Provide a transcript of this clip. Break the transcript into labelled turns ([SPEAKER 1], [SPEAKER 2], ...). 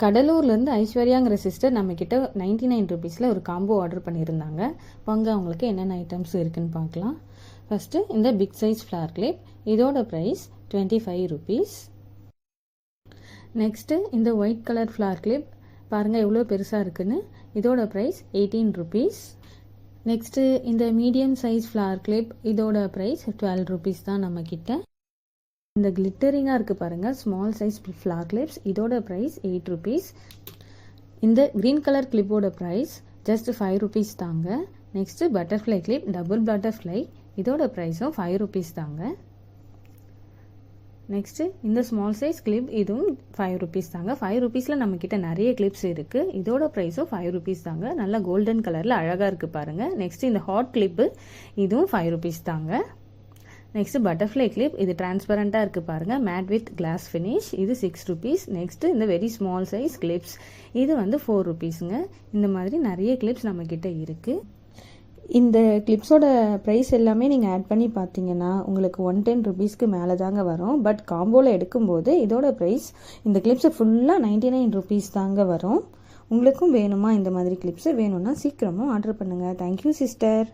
[SPEAKER 1] கடலூர்லேருந்து ஐஸ்வர்யாங்கிற sister நம்மக்கிட்ட 99 ருபீஸில் ஒரு காம்போ ஆர்டர் பண்ணியிருந்தாங்க. வாங்க அவங்களுக்கு என்னென்ன ஐட்டம்ஸ் இருக்குதுன்னு பார்க்கலாம். ஃபஸ்ட்டு இந்த பிக் சைஸ் ஃப்ளார் கிளிப், இதோட ப்ரைஸ் 25 ருபீஸ். நெக்ஸ்ட்டு இந்த ஒயிட் கலர் ஃப்ளார் கிளிப் பாருங்கள் எவ்வளோ பெருசாக இருக்குன்னு, இதோட ப்ரைஸ் 18 ருபீஸ். நெக்ஸ்ட்டு இந்த மீடியம் சைஸ் ஃப்ளார் கிளிப், இதோட ப்ரைஸ் 12 ருபீஸ் தான் நம்மக்கிட்ட. இந்த கிளிட்டரிங்காக இருக்குது பாருங்கள், ஸ்மால் சைஸ் ஃப்ளார் கிளிப்ஸ், இதோட ப்ரைஸ் 8 ருபீஸ். இந்த க்ரீன் கலர் கிளிப்போட ப்ரைஸ் ஜஸ்ட் 5 ருபீஸ் தாங்க. Next butterfly clip, double butterfly, இதோட ப்ரைஸும் 5 ருபீஸ் தாங்க. நெக்ஸ்ட்டு இந்த ஸ்மால் சைஸ் கிளிப், இதுவும் 5 ருபீஸ் தாங்க. 5 ருபீஸில் நம்மக்கிட்ட நிறைய கிளிப்ஸ் இருக்குது. இதோட ப்ரைஸும் 5 ருபீஸ் தாங்க. நல்லா கோல்டன் கலரில் அழகாக இருக்குது பாருங்கள். நெக்ஸ்ட்டு இந்த ஹாட் கிளிப்பு, இதுவும் 5 ருபீஸ் தாங்க. நெக்ஸ்ட்டு பட்டர்ஃப்ளை கிளிப், இது டிரான்ஸ்பரண்ட்டாக இருக்குது பாருங்கள், மேட் வித் கிளாஸ் ஃபினிஷ், இது 6 ருபீஸ். நெக்ஸ்ட்டு இந்த வெரி ஸ்மால் சைஸ் கிளிப்ஸ், இது வந்து 4 ருபீஸுங்க. இந்த மாதிரி நிறைய கிளிப்ஸ் நம்மக்கிட்ட இருக்குது. இந்த கிளிப்ஸோட ப்ரைஸ் எல்லாமே நீங்கள் ஆட் பண்ணி பார்த்தீங்கன்னா உங்களுக்கு 110 ருபீஸ்க்கு மேலே தாங்க வரும். பட் காம்போவில் எடுக்கும்போது இதோட ப்ரைஸ் இந்த கிளிப்ஸை ஃபுல்லாக 99 ருபீஸ் தாங்க வரும். உங்களுக்கும் வேணுமா இந்த மாதிரி கிளிப்ஸு? வேணும்னா சீக்கிரமும் ஆர்டர் பண்ணுங்கள். Thank you sister.